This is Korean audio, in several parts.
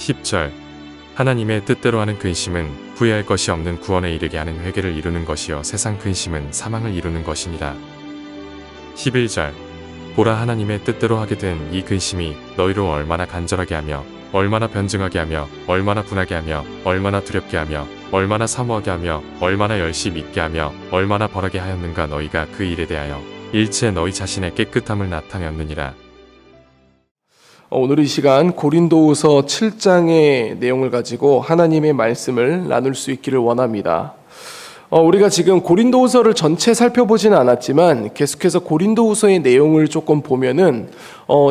10절 하나님의 뜻대로 하는 근심은 후회할 것이 없는 구원에 이르게 하는 회개를 이루는 것이요 세상 근심은 사망을 이루는 것이니라. 11절 보라 하나님의 뜻대로 하게 된 이 근심이 너희를 얼마나 간절하게 하며 얼마나 변증하게 하며 얼마나 분하게 하며 얼마나 두렵게 하며 얼마나 사모하게 하며 얼마나 열심히 믿게 하며 얼마나 벌하게 하였는가. 너희가 그 일에 대하여 일체 너희 자신의 깨끗함을 나타내었느니라. 오늘 이 시간 고린도후서 7장의 내용을 가지고 하나님의 말씀을 나눌 수 있기를 원합니다. 우리가 지금 고린도후서를 전체 살펴보지는 않았지만 계속해서 고린도후서의 내용을 조금 보면은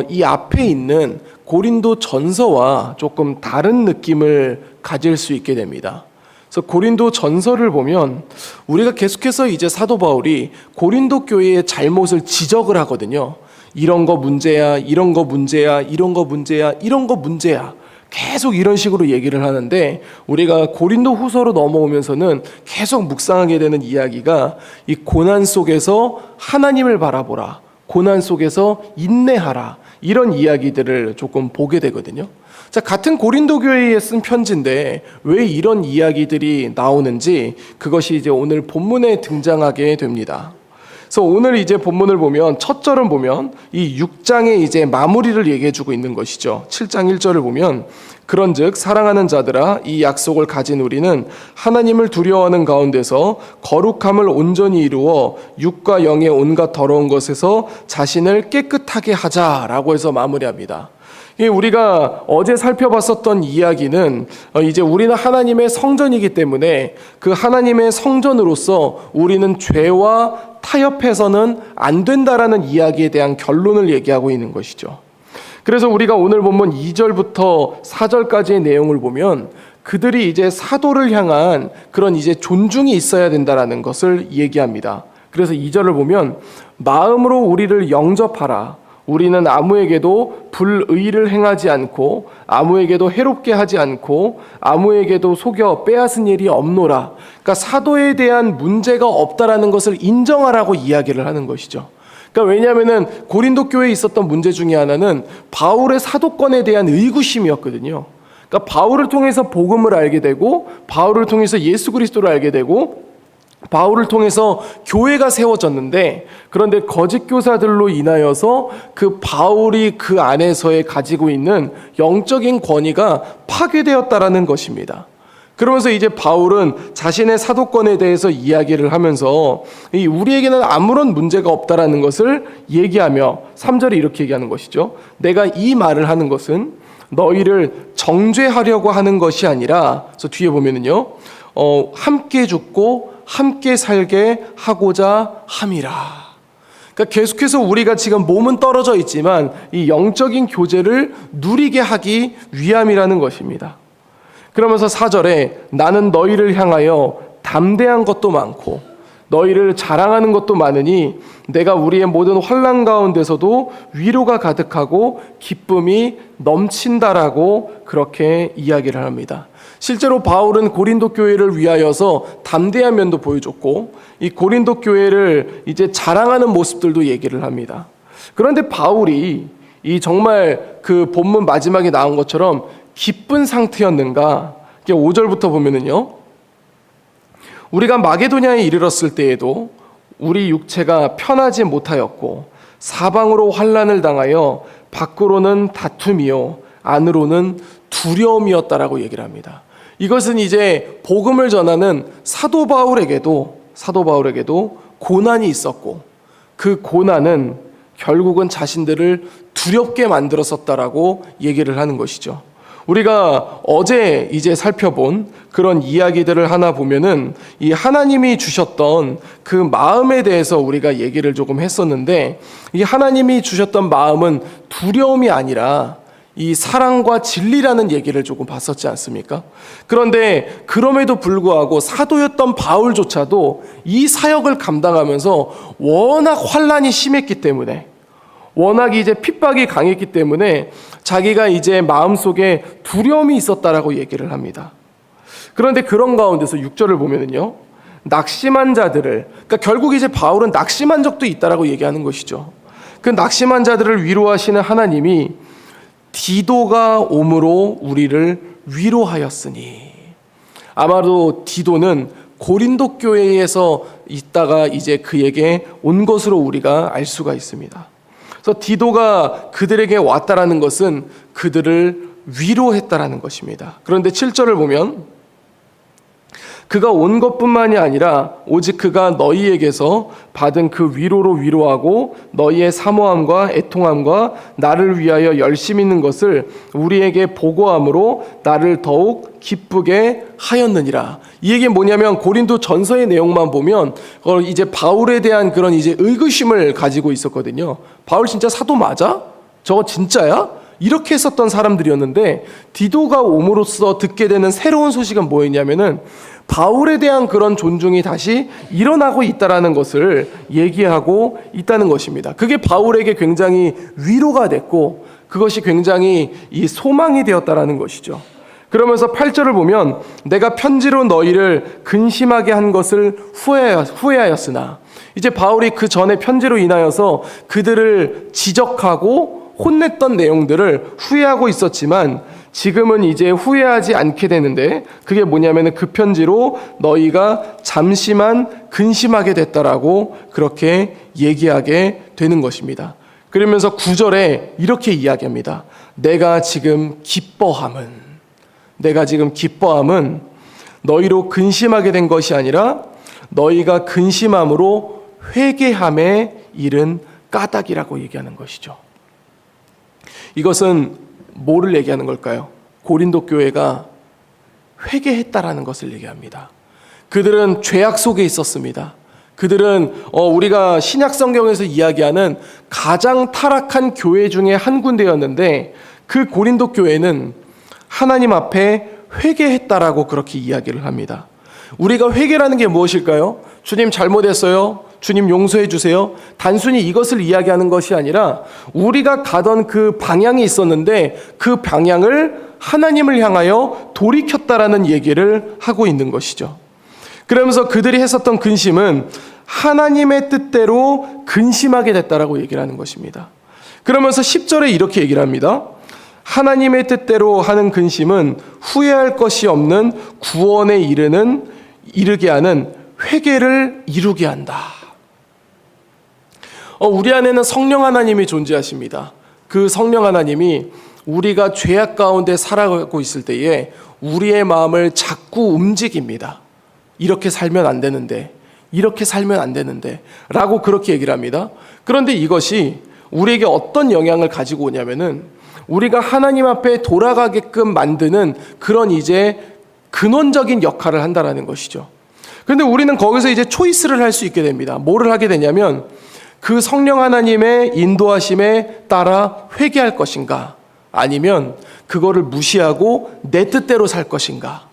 이 앞에 있는 고린도 전서와 조금 다른 느낌을 가질 수 있게 됩니다. 그래서 고린도 전서를 보면 우리가 계속해서 이제 사도 바울이 고린도 교회의 잘못을 지적을 하거든요. 이런 거 문제야, 이런 거 문제야, 이런 거 문제야, 이런 거 문제야. 계속 이런 식으로 얘기를 하는데 우리가 고린도 후서로 넘어오면서는 계속 묵상하게 되는 이야기가 이 고난 속에서 하나님을 바라보라, 고난 속에서 인내하라, 이런 이야기들을 조금 보게 되거든요. 자, 같은 고린도 교회에 쓴 편지인데 왜 이런 이야기들이 나오는지 그것이 이제 오늘 본문에 등장하게 됩니다. 그래서 오늘 이제 본문을 보면 첫 절은 보면 이 6장의 이제 마무리를 얘기해 주고 있는 것이죠. 7장 1절을 보면 그런즉 사랑하는 자들아 이 약속을 가진 우리는 하나님을 두려워하는 가운데서 거룩함을 온전히 이루어 육과 영의 온갖 더러운 것에서 자신을 깨끗하게 하자라고 해서 마무리합니다. 우리가 어제 살펴봤었던 이야기는 이제 우리는 하나님의 성전이기 때문에 그 하나님의 성전으로서 우리는 죄와 타협해서는 안 된다라는 이야기에 대한 결론을 얘기하고 있는 것이죠. 그래서 우리가 오늘 본문 2절부터 4절까지의 내용을 보면 그들이 이제 사도를 향한 그런 이제 존중이 있어야 된다라는 것을 얘기합니다. 그래서 2절을 보면 마음으로 우리를 영접하라. 우리는 아무에게도 불의를 행하지 않고 아무에게도 해롭게 하지 않고 아무에게도 속여 빼앗은 일이 없노라. 그러니까 사도에 대한 문제가 없다라는 것을 인정하라고 이야기를 하는 것이죠. 그러니까 왜냐하면은 고린도 교회에 있었던 문제 중에 하나는 바울의 사도권에 대한 의구심이었거든요. 그러니까 바울을 통해서 복음을 알게 되고 바울을 통해서 예수 그리스도를 알게 되고 바울을 통해서 교회가 세워졌는데 그런데 거짓 교사들로 인하여서 그 바울이 그 안에서의 가지고 있는 영적인 권위가 파괴되었다라는 것입니다. 그러면서 이제 바울은 자신의 사도권에 대해서 이야기를 하면서 우리에게는 아무런 문제가 없다라는 것을 얘기하며 3절에 이렇게 얘기하는 것이죠. 내가 이 말을 하는 것은 너희를 정죄하려고 하는 것이 아니라, 그래서 뒤에 보면은요, 함께 죽고 함께 살게 하고자 함이라. 그러니까 계속해서 우리가 지금 몸은 떨어져 있지만 이 영적인 교제를 누리게 하기 위함이라는 것입니다. 그러면서 4절에 나는 너희를 향하여 담대한 것도 많고 너희를 자랑하는 것도 많으니 내가 우리의 모든 환난 가운데서도 위로가 가득하고 기쁨이 넘친다라고 그렇게 이야기를 합니다. 실제로 바울은 고린도 교회를 위하여서 담대한 면도 보여줬고 이 고린도 교회를 이제 자랑하는 모습들도 얘기를 합니다. 그런데 바울이 이 정말 그 본문 마지막에 나온 것처럼 기쁜 상태였는가? 5절부터 보면은요. 우리가 마게도냐에 이르렀을 때에도 우리 육체가 편하지 못하였고 사방으로 환난을 당하여 밖으로는 다툼이요 안으로는 두려움이었다라고 얘기를 합니다. 이것은 이제 복음을 전하는 사도 바울에게도 고난이 있었고 그 고난은 결국은 자신들을 두렵게 만들었었다라고 얘기를 하는 것이죠. 우리가 어제 이제 살펴본 그런 이야기들을 하나 보면은 이 하나님이 주셨던 그 마음에 대해서 우리가 얘기를 조금 했었는데 이 하나님이 주셨던 마음은 두려움이 아니라 이 사랑과 진리라는 얘기를 조금 봤었지 않습니까? 그런데 그럼에도 불구하고 사도였던 바울조차도 이 사역을 감당하면서 워낙 환난이 심했기 때문에 워낙 이제 핍박이 강했기 때문에 자기가 이제 마음속에 두려움이 있었다라고 얘기를 합니다. 그런데 그런 가운데서 6절을 보면은요. 낙심한 자들을, 그러니까 결국 이제 바울은 낙심한 적도 있다라고 얘기하는 것이죠. 그 낙심한 자들을 위로하시는 하나님이 디도가 오므로 우리를 위로하였으니. 아마도 디도는 고린도 교회에서 있다가 이제 그에게 온 것으로 우리가 알 수가 있습니다. 그래서 디도가 그들에게 왔다라는 것은 그들을 위로했다라는 것입니다. 그런데 7절을 보면 그가 온 것뿐만이 아니라 오직 그가 너희에게서 받은 그 위로로 위로하고 너희의 사모함과 애통함과 나를 위하여 열심 있는 것을 우리에게 보고함으로 나를 더욱 기쁘게 하였느니라. 이 얘기는 뭐냐면 고린도 전서의 내용만 보면 이제 바울에 대한 그런 이제 의구심을 가지고 있었거든요. 바울 진짜 사도 맞아? 저거 진짜야? 이렇게 했었던 사람들이었는데 디도가 옴으로써 듣게 되는 새로운 소식은 뭐였냐면은 바울에 대한 그런 존중이 다시 일어나고 있다라는 것을 얘기하고 있다는 것입니다. 그게 바울에게 굉장히 위로가 됐고 그것이 굉장히 이 소망이 되었다라는 것이죠. 그러면서 8절을 보면 내가 편지로 너희를 근심하게 한 것을 후회하였으나, 이제 바울이 그 전에 편지로 인하여서 그들을 지적하고 혼냈던 내용들을 후회하고 있었지만 지금은 이제 후회하지 않게 되는데, 그게 뭐냐면 그 편지로 너희가 잠시만 근심하게 됐다라고 그렇게 얘기하게 되는 것입니다. 그러면서 9절에 이렇게 이야기합니다. 내가 지금 기뻐함은 너희로 근심하게 된 것이 아니라 너희가 근심함으로 회개함에 이른 까닭이라고 얘기하는 것이죠. 이것은 뭐를 얘기하는 걸까요? 고린도 교회가 회개했다라는 것을 얘기합니다. 그들은 죄악 속에 있었습니다. 그들은 우리가 신약 성경에서 이야기하는 가장 타락한 교회 중에 한 군데였는데 그 고린도 교회는 하나님 앞에 회개했다라고 그렇게 이야기를 합니다. 우리가 회개라는 게 무엇일까요? 주님 잘못했어요. 주님 용서해 주세요. 단순히 이것을 이야기하는 것이 아니라 우리가 가던 그 방향이 있었는데 그 방향을 하나님을 향하여 돌이켰다라는 얘기를 하고 있는 것이죠. 그러면서 그들이 했었던 근심은 하나님의 뜻대로 근심하게 됐다라고 얘기를 하는 것입니다. 그러면서 10절에 이렇게 얘기를 합니다. 하나님의 뜻대로 하는 근심은 후회할 것이 없는 구원에 이르게 하는 회개를 이루게 한다. 우리 안에는 성령 하나님이 존재하십니다. 그 성령 하나님이 우리가 죄악 가운데 살아가고 있을 때에 우리의 마음을 자꾸 움직입니다. 이렇게 살면 안 되는데 라고 그렇게 얘기를 합니다. 그런데 이것이 우리에게 어떤 영향을 가지고 오냐면은 우리가 하나님 앞에 돌아가게끔 만드는 그런 이제 근원적인 역할을 한다라는 것이죠. 그런데 우리는 거기서 이제 초이스를 할 수 있게 됩니다. 뭐를 하게 되냐면 그 성령 하나님의 인도하심에 따라 회개할 것인가, 아니면 그거를 무시하고 내 뜻대로 살 것인가.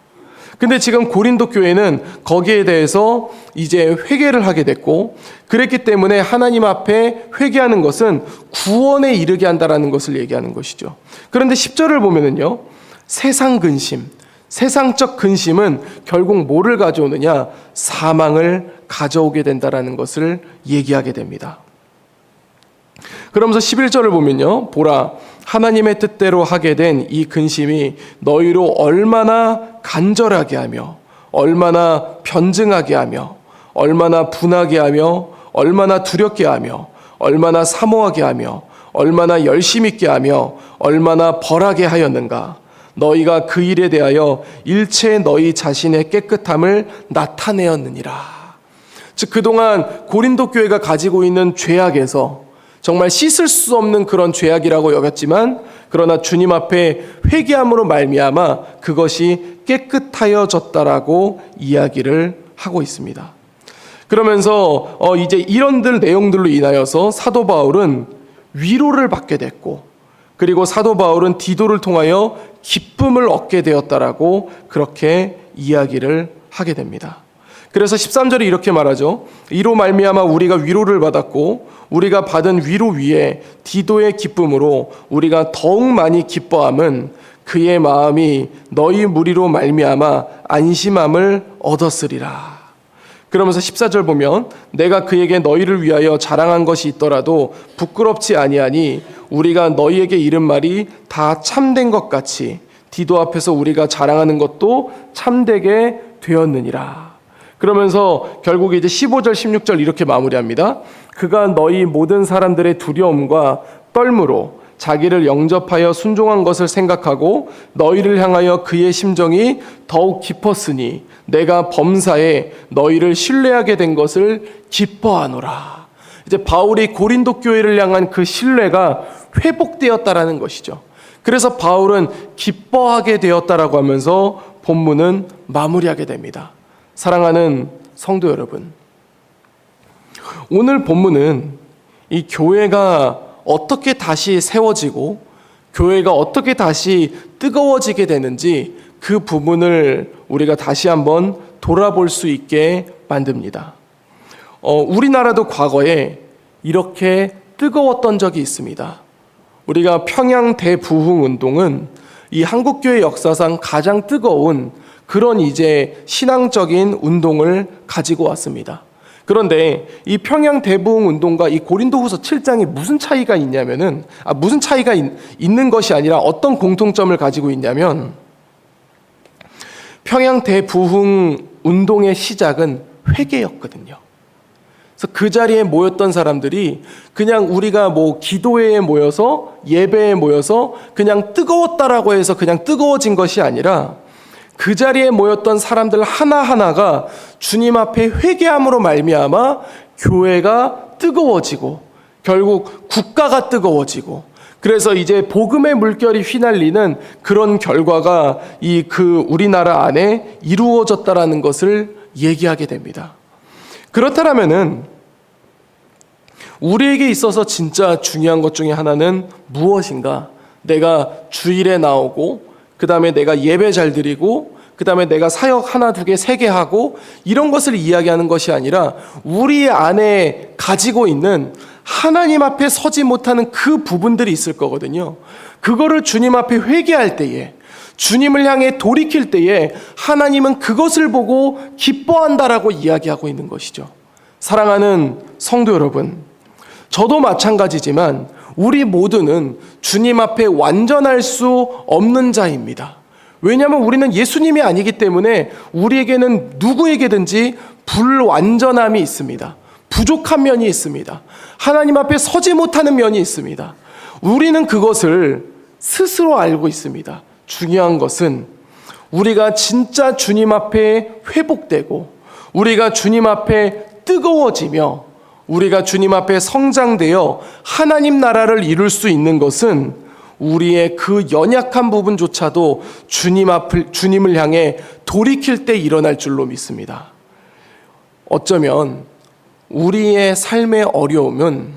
근데 지금 고린도 교회는 거기에 대해서 이제 회개를 하게 됐고, 그랬기 때문에 하나님 앞에 회개하는 것은 구원에 이르게 한다라는 것을 얘기하는 것이죠. 그런데 10절을 보면은요, 세상 근심, 세상적 근심은 결국 뭐를 가져오느냐? 사망을 가져오게 된다라는 것을 얘기하게 됩니다. 그러면서 11절을 보면요, 보라, 하나님의 뜻대로 하게 된 이 근심이 너희로 얼마나 간절하게 하며 얼마나 변증하게 하며 얼마나 분하게 하며 얼마나 두렵게 하며 얼마나 사모하게 하며 얼마나 열심 있게 하며 얼마나 벌하게 하였는가. 너희가 그 일에 대하여 일체 너희 자신의 깨끗함을 나타내었느니라. 즉 그동안 고린도 교회가 가지고 있는 죄악에서 정말 씻을 수 없는 그런 죄악이라고 여겼지만, 그러나 주님 앞에 회개함으로 말미암아 그것이 깨끗하여졌다라고 이야기를 하고 있습니다. 그러면서 이제 이런 내용들로 인하여서 사도 바울은 위로를 받게 됐고, 그리고 사도 바울은 디도를 통하여 기쁨을 얻게 되었다라고 그렇게 이야기를 하게 됩니다. 그래서 13절에 이렇게 말하죠. 이로 말미암아 우리가 위로를 받았고 우리가 받은 위로 위에 디도의 기쁨으로 우리가 더욱 많이 기뻐함은 그의 마음이 너희 무리로 말미암아 안심함을 얻었으리라. 그러면서 14절 보면 내가 그에게 너희를 위하여 자랑한 것이 있더라도 부끄럽지 아니하니 우리가 너희에게 이른 말이 다 참된 것 같이 디도 앞에서 우리가 자랑하는 것도 참되게 되었느니라. 그러면서 결국 이제 15절 16절 이렇게 마무리합니다. 그가 너희 모든 사람들의 두려움과 떨므로 자기를 영접하여 순종한 것을 생각하고 너희를 향하여 그의 심정이 더욱 깊었으니 내가 범사에 너희를 신뢰하게 된 것을 기뻐하노라. 이제 바울이 고린도 교회를 향한 그 신뢰가 회복되었다라는 것이죠. 그래서 바울은 기뻐하게 되었다라고 하면서 본문은 마무리하게 됩니다. 사랑하는 성도 여러분, 오늘 본문은 이 교회가 어떻게 다시 세워지고 교회가 어떻게 다시 뜨거워지게 되는지 그 부분을 우리가 다시 한번 돌아볼 수 있게 만듭니다. 우리나라도 과거에 이렇게 뜨거웠던 적이 있습니다. 우리가 평양 대부흥 운동은 이 한국교회 역사상 가장 뜨거운 그런 이제 신앙적인 운동을 가지고 왔습니다. 그런데 이 평양 대부흥 운동과 이 고린도후서 7장이 무슨 차이가 있냐면은 무슨 차이가 있는 것이 아니라 어떤 공통점을 가지고 있냐면 평양 대부흥 운동의 시작은 회개였거든요. 그래서 그 자리에 모였던 사람들이 그냥 우리가 뭐 기도회에 모여서 예배에 모여서 그냥 뜨거웠다라고 해서 그냥 뜨거워진 것이 아니라 그 자리에 모였던 사람들 하나하나가 주님 앞에 회개함으로 말미암아 교회가 뜨거워지고 결국 국가가 뜨거워지고 그래서 이제 복음의 물결이 휘날리는 그런 결과가 우리나라 안에 이루어졌다라는 것을 얘기하게 됩니다. 그렇다면은 우리에게 있어서 진짜 중요한 것 중에 하나는 무엇인가? 내가 주일에 나오고 그 다음에 내가 예배 잘 드리고 그 다음에 내가 사역 하나 두 개 세 개 하고 이런 것을 이야기하는 것이 아니라 우리 안에 가지고 있는 하나님 앞에 서지 못하는 그 부분들이 있을 거거든요. 그거를 주님 앞에 회개할 때에 주님을 향해 돌이킬 때에 하나님은 그것을 보고 기뻐한다라고 이야기하고 있는 것이죠. 사랑하는 성도 여러분, 저도 마찬가지지만 우리 모두는 주님 앞에 완전할 수 없는 자입니다. 왜냐하면 우리는 예수님이 아니기 때문에 우리에게는 누구에게든지 불완전함이 있습니다. 부족한 면이 있습니다. 하나님 앞에 서지 못하는 면이 있습니다. 우리는 그것을 스스로 알고 있습니다. 중요한 것은 우리가 진짜 주님 앞에 회복되고 우리가 주님 앞에 뜨거워지며 우리가 주님 앞에 성장되어 하나님 나라를 이룰 수 있는 것은 우리의 그 연약한 부분조차도 주님을 향해 돌이킬 때 일어날 줄로 믿습니다. 어쩌면 우리의 삶의 어려움은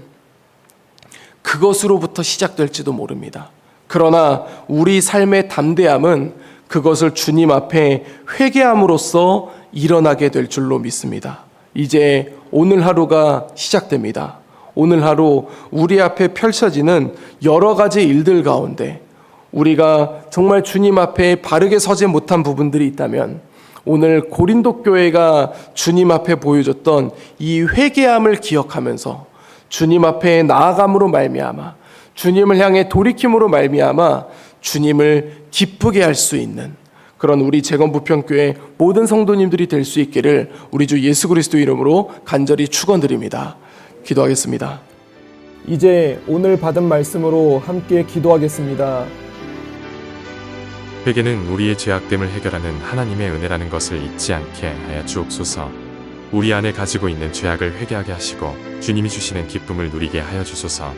그것으로부터 시작될지도 모릅니다. 그러나 우리 삶의 담대함은 그것을 주님 앞에 회개함으로써 일어나게 될 줄로 믿습니다. 이제 오늘 하루가 시작됩니다. 오늘 하루 우리 앞에 펼쳐지는 여러 가지 일들 가운데 우리가 정말 주님 앞에 바르게 서지 못한 부분들이 있다면 오늘 고린도 교회가 주님 앞에 보여줬던 이 회개함을 기억하면서 주님 앞에 나아감으로 말미암아 주님을 향해 돌이킴으로 말미암아 주님을 기쁘게 할 수 있는 그런 우리 재건부평교회 모든 성도님들이 될 수 있기를 우리 주 예수 그리스도 이름으로 간절히 축원드립니다. 기도하겠습니다. 이제 오늘 받은 말씀으로 함께 기도하겠습니다. 회개는 우리의 죄악됨을 해결하는 하나님의 은혜라는 것을 잊지 않게 하여 주옵소서. 우리 안에 가지고 있는 죄악을 회개하게 하시고 주님이 주시는 기쁨을 누리게 하여 주소서.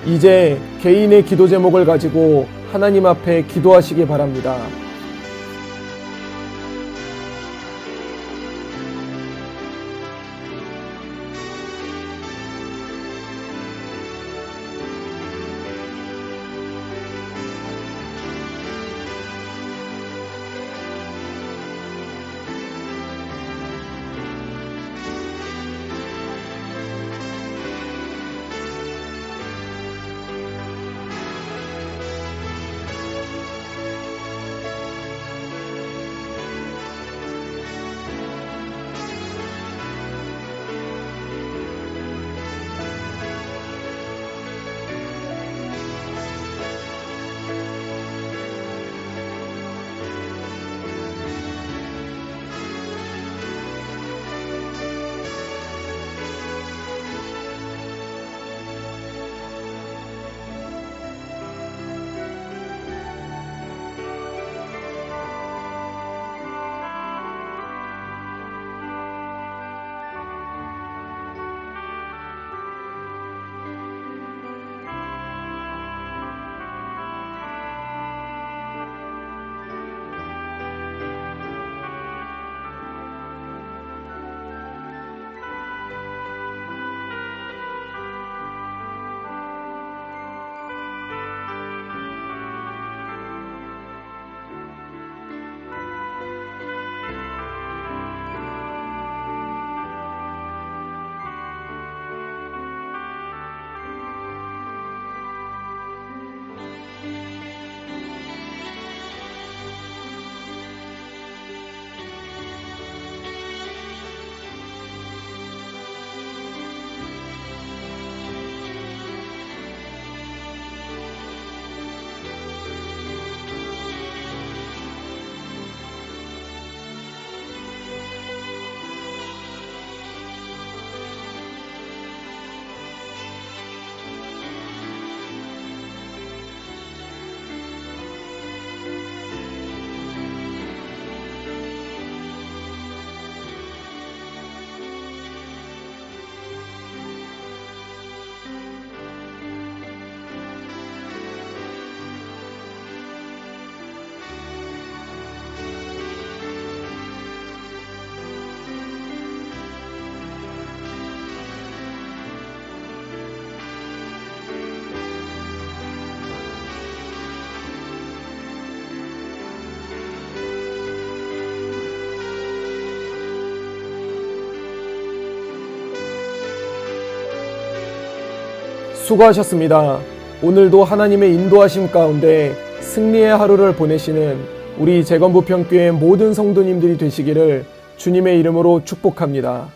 이제 개인의 기도 제목을 가지고 하나님 앞에 기도하시기 바랍니다. 수고하셨습니다. 오늘도 하나님의 인도하심 가운데 승리의 하루를 보내시는 우리 재건부평교회 모든 성도님들이 되시기를 주님의 이름으로 축복합니다.